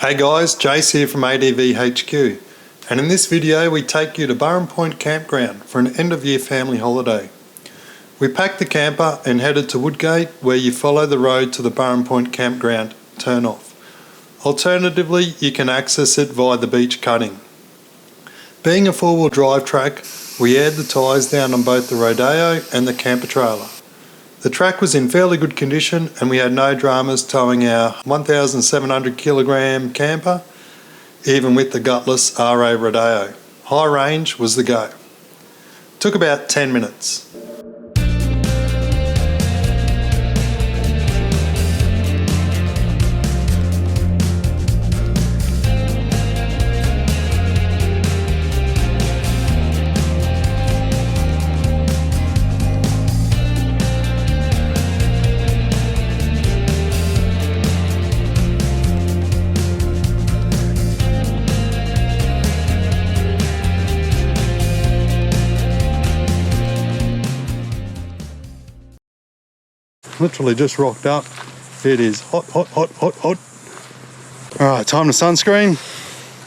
Hey guys, Jace here from ADV HQ, and in this video we take you to Burrum Campground for an end of year family holiday. We packed the camper and headed to Woodgate, where you follow the road to the Burrum Campground turn off. Alternatively, you can access it via the beach cutting. Being a four-wheel drive track, we aired the tyres down on both the Rodeo and the camper trailer. The track was in fairly good condition and we had no dramas towing our 1,700 kilogram camper, even with the gutless RA Rodeo. High range was the go. Took about 10 minutes. Literally just rocked up. It is hot, hot, hot, hot, hot. Alright, time to sunscreen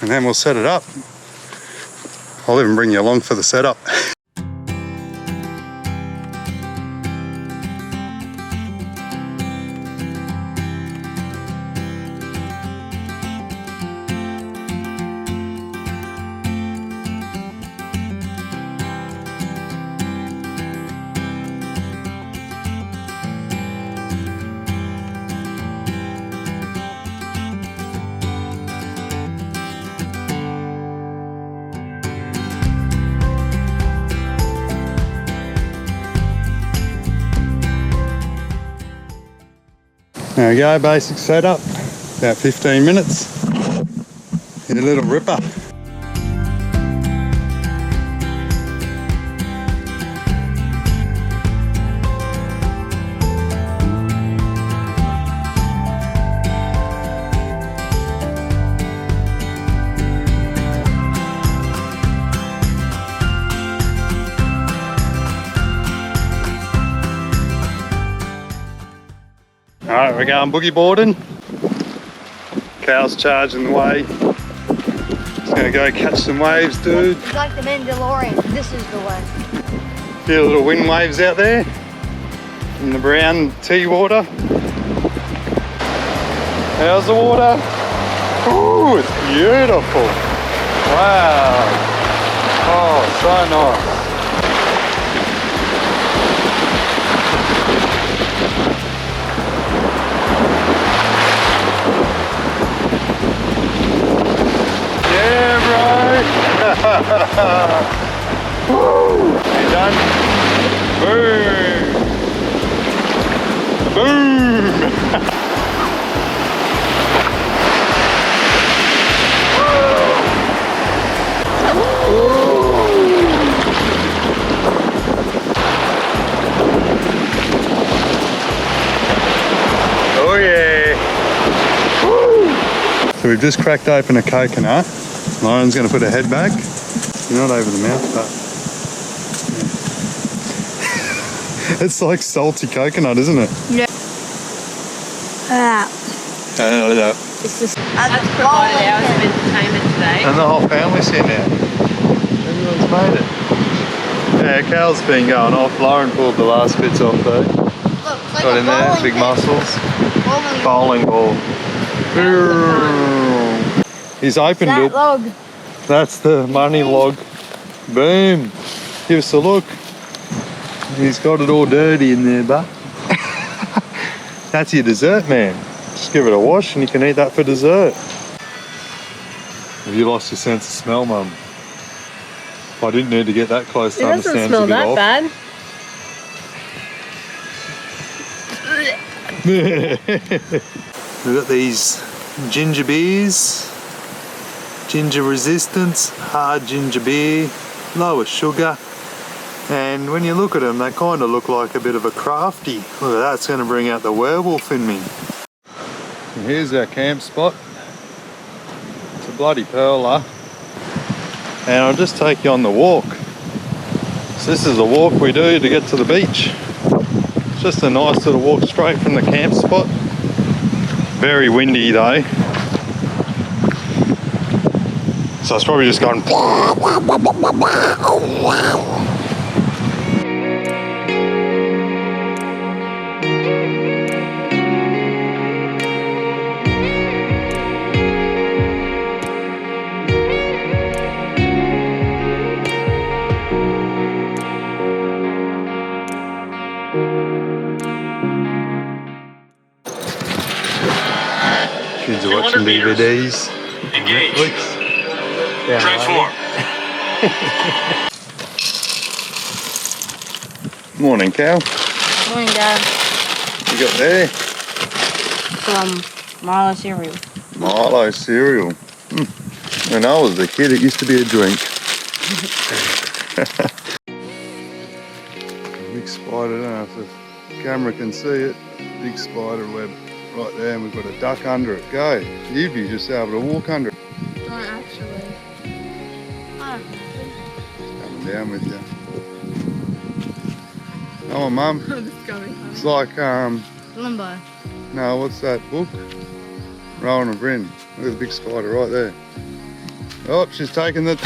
and then we'll set it up. I'll even bring you along for the setup. There we go, basic setup, about 15 minutes. Hit a little ripper. Alright, we're going boogie boarding. Cal's charging the way. Just gonna go catch some waves, dude. It's like the Mandalorian, this is the way. Few little wind waves out there in the brown tea water. How's the water? Ooh, it's beautiful. Wow. Oh, so nice. Woo! You done? Boom! Boom! Oh yeah! Woo! So we've just cracked open a coconut. Lauren's going to put her head back. You're not over the mouth, but it's like salty coconut, isn't it? Yeah. It's just that's provided hours of entertainment today. And the whole family's here now. Everyone's made it. Yeah, Cal's been going off. Lauren pulled the last bits off though. Look, like got in there, big muscles. Bowling ball. He's opened that it. log. That's the money log. Boom. Give us a look. He's got it all dirty in there, but that's your dessert, man. Just give it a wash and you can eat that for dessert. Have you lost your sense of smell, Mum? I didn't need to get that close to understand. It doesn't smell that bad. We've got these ginger beers. Ginger resistance, hard ginger beer, lower sugar, and when you look at them they kind of look like a bit of a crafty. Look at that, it's going to bring out the werewolf in me. And here's our camp spot. It's a bloody perler, and I'll just take you on the walk. So this is the walk we do to get to the beach. It's just a nice little walk straight from the camp spot. Very windy though. So it's probably just gone. Kids are watching DVDs. Engage. Netflix. Yeah, Transform. Morning, Cal. Morning, Dad. What you got there? Some Milo cereal. Milo cereal. When I was a kid, it used to be a drink. Big spider, I don't know if the camera can see it. Big spider web right there, and we've got a duck under it. Go. You'd be just able to walk under it. Don't actually. Coming down with you. Oh, Mum. I'm just going home. It's like, Limbo. no, what's that book? Rowan and Bryn. Look at the big spider right there. Oh, she's taking it.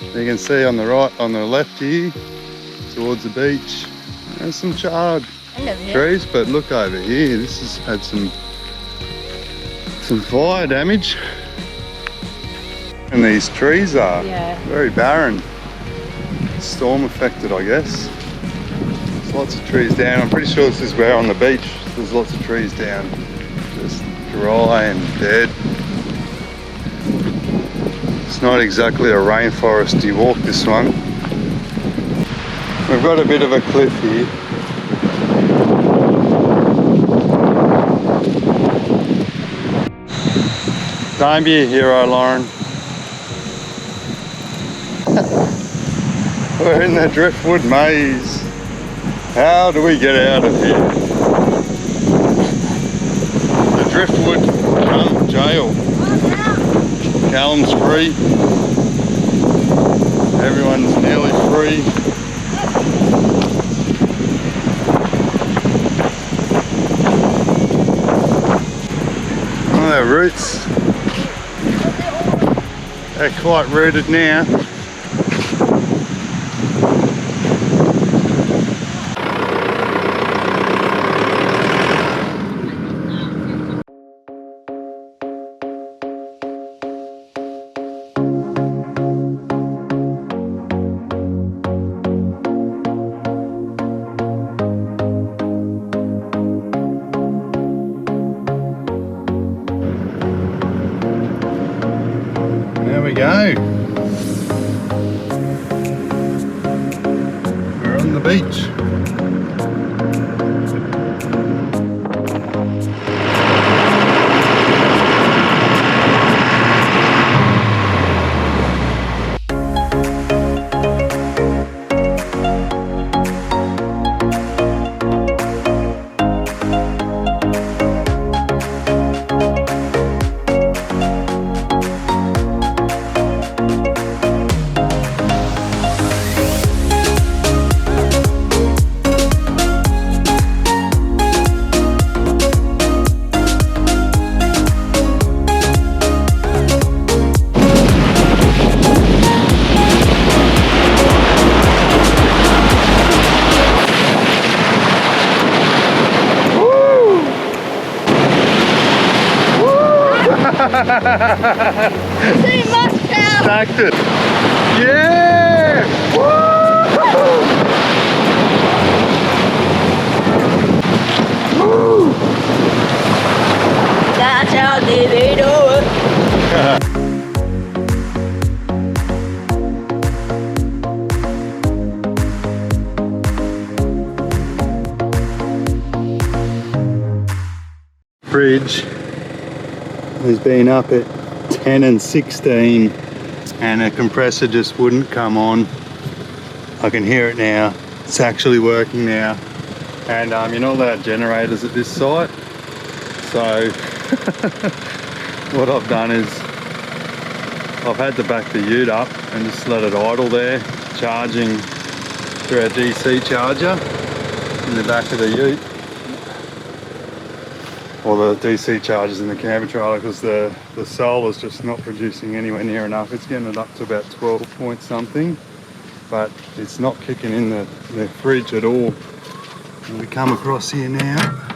You can see on the right, on the left here, towards the beach, there's some charred trees, but look over here, this has had some fire damage. And these trees are very barren. Storm affected, I guess. There's lots of trees down. I'm pretty sure this is where on the beach there's lots of trees down. Just dry and dead. It's not exactly a rainforesty walk, this one. We've got a bit of a cliff here. Don't be a hero, Lauren. We're in the driftwood maze. How do we get out of here? The driftwood jail. Callum's free. Everyone's nearly free. Oh, their roots. They're quite rooted now. There we go. We're on the beach. See much now. Stacked it. Yeah! Woo! That's how they do it. Fridge has been up at 10 and 16 and a compressor just wouldn't come on. I can hear it now. It's actually working now. And you're not allowed generators at this site. So what I've done is I've had to back the ute up and just let it idle there, charging through our DC charger in the back of the ute. or the DC chargers in the camper trailer, because the solar's just not producing anywhere near enough. It's getting it up to about 12 point something, but it's not kicking in the fridge at all. And we come across here now,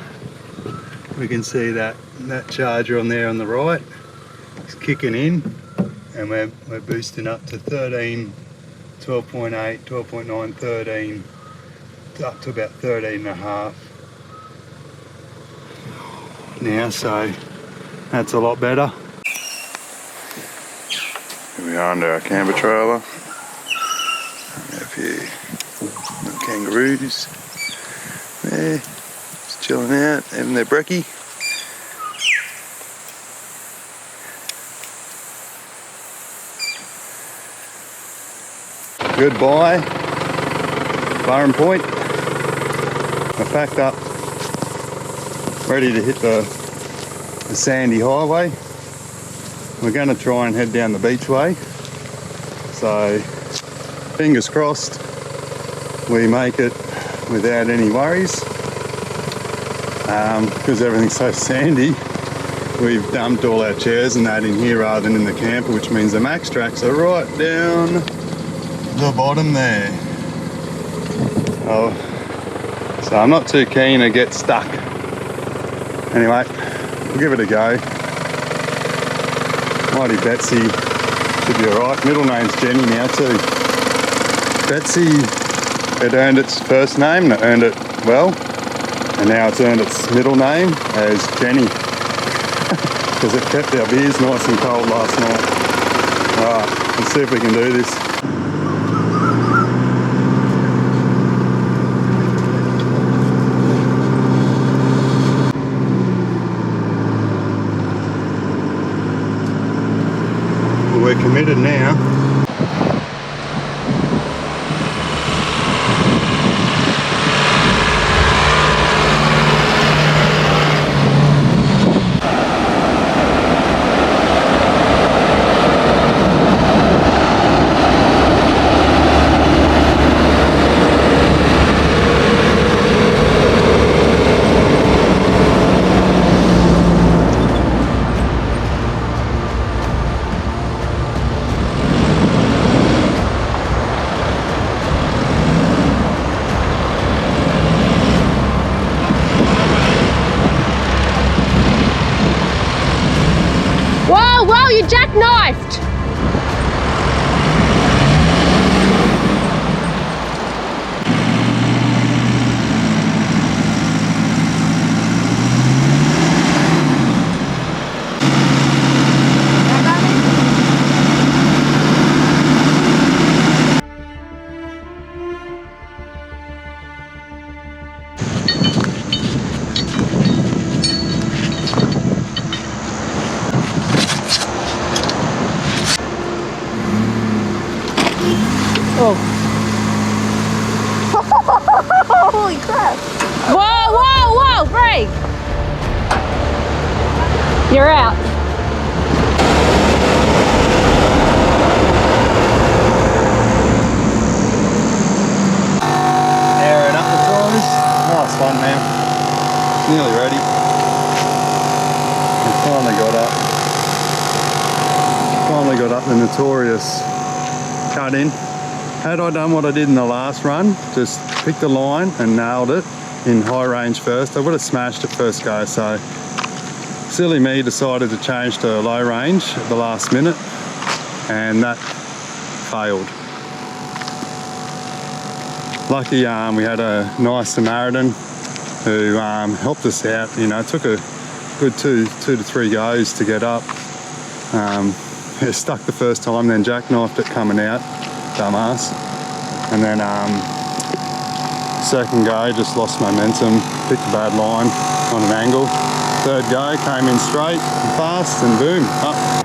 we can see that charger on there on the right is kicking in, and we're boosting up to 13, 12.8, 12.9, 13, up to about 13 and a half now, so that's a lot better. Here we are under our camper trailer. We have here little kangaroos there, just chilling out, having their brekkie. Goodbye, Burrum Point. We're packed up, ready to hit the sandy highway. We're going to try and head down the beachway, so fingers crossed we make it without any worries. Because everything's so sandy, we've dumped all our chairs and that in here rather than in the camper, which means the max tracks are right down the bottom there. Oh, so I'm not too keen to get stuck. Anyway, we'll give it a go. Mighty Betsy should be alright. Middle name's Jenny now too. Betsy, it earned its first name and it earned it well, and now it's earned its middle name as Jenny because it kept our beers nice and cold last night. Alright, let's see if we can do this. We're committed now. Whoa, you jackknifed! Oh. Holy crap. Whoa, brake! You're out. Airing up the tires. Nice one now. Nearly ready. We finally got up the notorious cut in. Had I done what I did in the last run, just picked the line and nailed it in high range first, I would have smashed it first go. So silly me decided to change to low range at the last minute, and that failed. Lucky we had a nice Samaritan who helped us out. You know, it took a good two to three goes to get up. It stuck the first time, then jackknifed it coming out, dumbass. And then second go, just lost momentum, picked a bad line on an angle. Third go, came in straight and fast, and boom, up.